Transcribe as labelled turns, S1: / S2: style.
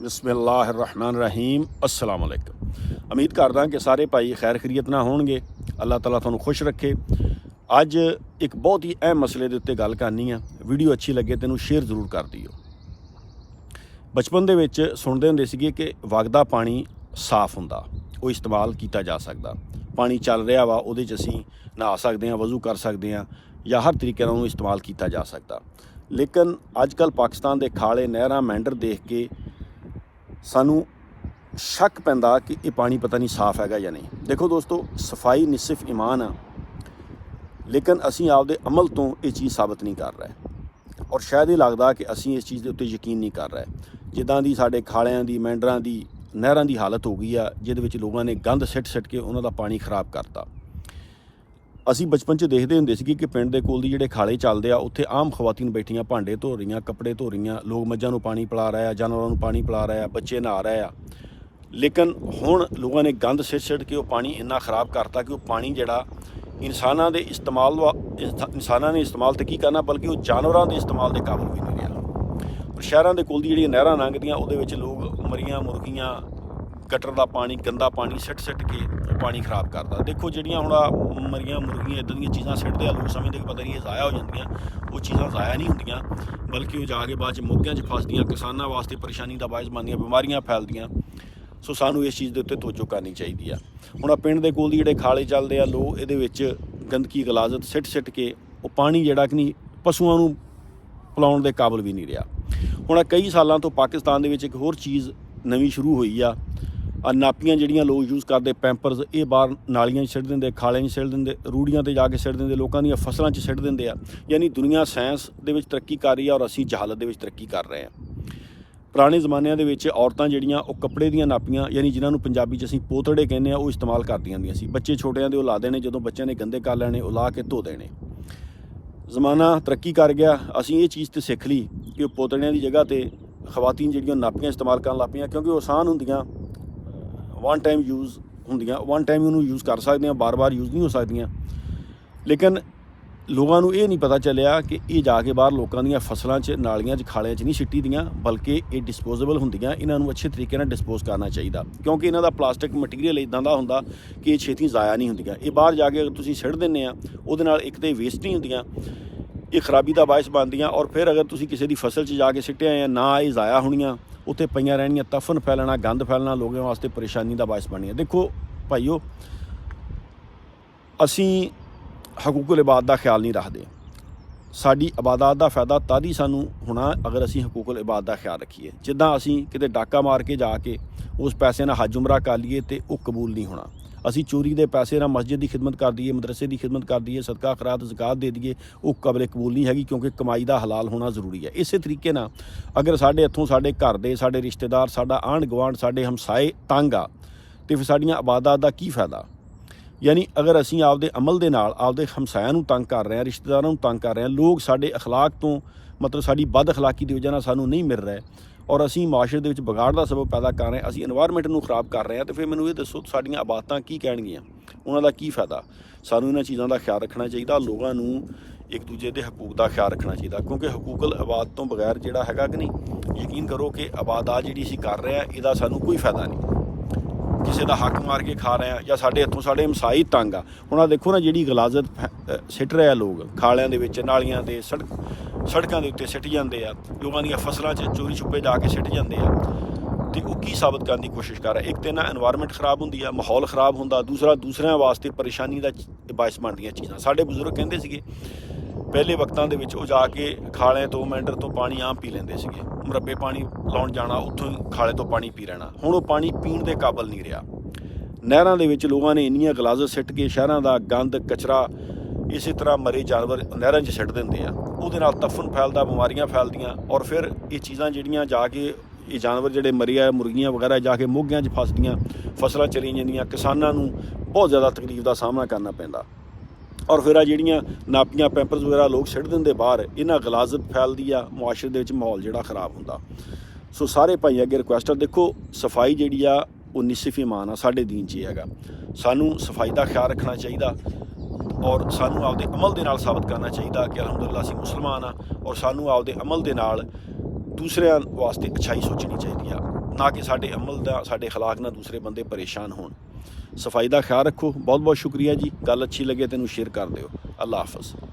S1: बिस्मिल्लाहिर्रहमानिर्रहीम अस्सलाम वालेकुम। उम्मीद करदा कि सारे भाई खैर खैरियत ना होणगे। अल्लाह ताला तुहानूं खुश रखे। अज एक बहुत ही अहम मसले दे उत्ते गल करनी है। वीडियो अच्छी लगे तो शेयर जरूर कर दिओ। बचपन दे विच सुणदे हुंदे सीगे कि वगदा पानी साफ हुंदा, वो इस्तेमाल किया जा सकदा। पानी चल रहा वा उहदे च असीं नहा सकते हैं, वज़ू कर सकते हैं या हर तरीके नाल उहनूं इस्तेमाल किया जा सकदा। लेकिन अजकल पाकिस्तान के खाले नहरां मैंडर देख के सानू शक पैंदा कि ये पानी पता नहीं साफ हैगा या नहीं। देखो दोस्तों, सफाई निसिफ ईमान आ, लेकिन असीं आपदे अमल तो ये चीज़ साबित नहीं कर रहे और शायद ही लगता कि असीं इस चीज़ के उत्ते यकीन नहीं कर रहे। जिद्दां दी साडे खालियां दी मैंडरां दी नहरां दी हालत हो गई आ, जिहदे विच लोगों ने गंद सिट के उन्हां दा पानी खराब करता। असीं बचपन च देखते हुंदे सीगे कि पिंड दे कोल दी जिहड़े खाले चलदे आ उत्थे आम खवातीन बैठियां भांडे धो रहीआं, कपड़े धो रहीआं, लोग मੱਝਾਂ नूं पानी पिला रहे आ, जानवरां नूं पानी पिला रहे आ, बच्चे नहा रहे आ। लेकिन हुण लोगों ने गंद सिट के वो पानी इन्ना खराब करता कि वो पानी जिहड़ा इंसानां दे इंसानां ने इस्तेमाल तो की करना, बल्कि वो जानवरां दे इस्तेमाल के काबिल भी नहीं रहा। और शहरां दे कोल दी जिहड़ियां नहरां लंघदियां उहदे विच लोग मरियां मुर्गियां, गटर का पानी, गंदा पानी सिट के पानी खराब करता। देखो जिहड़ियां हुण मरियां मुर्गियां इदां दीयां चीज़ां सिटदे आ, लोग समझदे कि पता नहीं ये ज़ाया हो जांदियां। वो चीज़ां ज़ाया नहीं होंदियां, बल्कि वो जाके बाद च मोग्गियां च फसदियां, किसानां वास्ते परेशानी का बायस बनदियां, बीमारियां फैलदियां। सो सानू इस चीज़ के उत्ते तवज्जो करनी चाहिए। हुण पिंड दे कोल दी जिहड़े खाले चलदे आ, लोग इहदे विच गंदगी गलाजत सिट के वो पानी जिहड़ा कि नहीं पशुआं नूं पिलाउण दे काबिल भी नहीं रहा। हुण कई सालों तो पाकिस्तान दे विच एक होर चीज़ नवीं शुरू हुई आ। नापियां जिहड़ियां लोग यूज़ करते, पैंपर्स, ये बाहर नालियां सिट देंदे, खालियां च सिट देंदे, रूड़ियां ते जाके सिट देंदे, लोगों दी फसलों च सिट देंदे आ। यानी दुनिया साइंस दे विच तरक्की कर रही है और असीं जहालत दे विच तरक्की कर रहे हैं। पुराने ज़मानिਆਂ ਦੇ ਵਿੱਚ औरतां ਜਿਹੜੀਆਂ ਉਹ ਕੱਪੜੇ ਦੀਆਂ ਨਾਪੀਆਂ, यानी जिन्हां ਨੂੰ ਪੰਜਾਬੀ 'ਚ ਅਸੀਂ ਪੋਤੜੇ ਕਹਿੰਦੇ ਆ, ਉਹ ਇਸਤੇਮਾਲ ਕਰਦੀਆਂ ਹੁੰਦੀਆਂ ਸੀ। ਬੱਚੇ ਛੋਟਿਆਂ ਦੇ ਉਹ ਲਾ ਦੇਣੇ, ਜਦੋਂ ਬੱਚਿਆਂ ਨੇ ਗੰਦੇ ਕਰ ਲੈਣੇ ਉਹ ਲਾ ਕੇ ਧੋ ਦੇਣੇ। ਜ਼ਮਾਨਾ ਤਰੱਕੀ ਕਰ ਗਿਆ, ਅਸੀਂ ਇਹ ਚੀਜ਼ ਤੇ ਸਿੱਖ ਲਈ ਕਿ ਉਹ ਪੋਤੜਿਆਂ ਦੀ ਜਗ੍ਹਾ ਤੇ ਖਵਾਤੀਨ ਜਿਹੜੀਆਂ ਨਾਪੀਆਂ ਇਸਤੇਮਾਲ ਕਰਨ ਲੱਗ ਪਈਆਂ, ਕਿਉਂਕਿ ਉਹ ਆਸਾਨ ਹੁੰਦੀਆਂ, वन टाइम यूज़ होंदियां, वन टाइम उन्होंने यूज़ कर सकते हैं, बार बार यूज़ नहीं हो सकदियां। लेकिन लोगों को ये नहीं पता चलिया कि ये जाके बाहर लोगों दी फसलों च, नालियां च, खालियां च नहीं सिट्टी दियां, बल्कि ये डिस्पोजेबल होंदियां। इन्हां नूं अच्छे तरीके नाल डिस्पोज करना चाहिए, क्योंकि इन्हां दा प्लास्टिक मटीरियल इदां दा हुंदा कि ये छेती ज़ाया नहीं होंदियां। ये बाहर जाके अगर तुसीं सिट दिंदे आ, उहदे नाल एक तो वेस्ट नहीं होंदियां, ये खराबी का बायस बनदियां। और फिर अगर तुसीं किसी दी फसल च जाके सिट्टिया ना ये ज़ाया होणियां, उत्थे पईयां रहणियां, तफन फैलना, गंद फैलना, लोगों वास्ते परेशानी का बायस बननिया। देखो भाईओ, असीं हकूकुल इबाद का ख्याल नहीं रखते। साडी इबादत का फायदा तद ही सानू होना अगर असीं हकूकुल इबाद का ख्याल रखीए। जिद्दां असीं किते डाका मार के जाके उस पैसे नाल हज उमरा कर लीए तो वह कबूल नहीं होना। असीं चोरी के पैसे नाल मस्जिद की खिदमत कर दईए, मदरसे की खिदमत कर दईए, सदका खरात ज़कात दे दईए, वो काबिल कबूल नहीं हैगी, क्योंकि कमाई का हलाल होना जरूरी है। इस तरीके नाल अगर साडे इत्थों साडे घर दे, साडे रिश्तेदार, साडा आंढ गुआंढ, साडे हमसाए तंग आ, तो फिर साडियां इबादत का की फ़ायदा। यानी अगर असीं आपदे अमल दे नाल आपदे हमसायां नूं तंग कर रहे हैं, रिश्तेदारां नूं तंग कर रहे हैं, लोग साडे अखलाक तो मतलब साडी बद अखलाकी की वजह नाल सानूं नहीं मिल रहे और असीं माशरे दे विच बिगाड़ दा सबब पैदा कर रहे हैं, असीं एनवायरनमेंट नूं खराब कर रहे हैं, तो फिर मैनूं ये दसो साडीआं इबादतां की कहणगीआं, उन्हां दा की फ़ायदा। सानूं इन्हां चीज़ां दा ख्याल रखना चाहिए, लोगों नूं एक दूजे के हकूक का ख्याल रखना चाहिए, क्योंकि हकूकल इबादत तो बगैर जिहड़ा हैगा कि नहीं, यकीन करो कि इबादत जिहड़ी असीं कर रहे हैं इहदा सानूं कोई फ़ायदा नहीं। किसी का हक मार के खा रहे हैं या साढ़े इत्थों साढ़े हमसाई तंग आ। हुण देखो ना, जिहड़ी गलाजत सिट रहे लोग खालियां दे विच, नालियां दे, सड़कों के उत्ते सिट जाते हैं, लोगों दी फसलों च चोरी छुपे जाके सिट जाते हैं, तो वो की साबित करने की कोशिश कर रहा है। एक तो ना एनवायरनमेंट खराब होंदी है, माहौल खराब होंदा, दूसरा दूसरिਆਂ वास्ते परेशानी का बायस बनदियां चीज़ां। साडे बजुर्ग कहंदे सीगे पहले वक्तां दे विच वो जाके खाले तो मैंडर तो पानी आम पी लेंदे सीगे, मुरब्बे पानी लाउण जाना, उत्थों खाले तो पानी पी लेना। हुण वो पानी पीण दे काबिल नहीं रहा। नहरां दे विच लोगों ने इन्नियां गलाजत सिट के शहरां दा गंद कचरा, इस तरह मरे जानवर नहरां 'च सिट दिंदे आ, उहदे नाल तफन फैलदा, बीमारियां फैलदियां। और फिर ये चीज़ां जिहड़ियां जाके ये जानवर जिहड़े मरे आ, मुर्गियां वगैरह जाके मोग्गियां 'च फसदियां, फसलां चली जांदियां, किसानां नूं बहुत ज़्यादा तकलीफ का सामना करना पैंदा। और फिर आ जिहड़ियां नापियां, पैंपर्स वगैरह लोग सिट दिंदे बाहर, इन्हां गलाजत फैलदी आ, मुआशरे दे विच माहौल जिहड़ा खराब हुंदा। सो सारे भाई अगे रिक्वेस्ट है, देखो सफाई जिहड़ी आ वो निसिफ ईमान आ, साडे दीन 'च हैगा। सानू सफाई का ख्याल रखना चाहिए और सानू आपदे अमल दे नाल साबित करना चाहिए कि अलहमदुलिल्लाह असीं मुसलमान हाँ, और सानू आपदे अमल दे नाल दूसरिਆਂ वास्ते अच्छाई सोचनी चाहिए। ਨਾ ਕਿ ਸਾਡੇ ਅਮਲ ਦਾ, ਸਾਡੇ ਅਖਲਾਕ ਨਾਲ ਦੂਸਰੇ ਬੰਦੇ ਪਰੇਸ਼ਾਨ ਹੋਣ। ਸਫਾਈ ਦਾ ਖਿਆਲ ਰੱਖੋ। ਬਹੁਤ ਬਹੁਤ ਸ਼ੁਕਰੀਆ ਜੀ। ਗੱਲ ਅੱਛੀ ਲੱਗੇ ਤੈਨੂੰ ਸ਼ੇਅਰ ਕਰ ਦਿਓ। ਅੱਲਾ ਹਾਫਿਜ਼।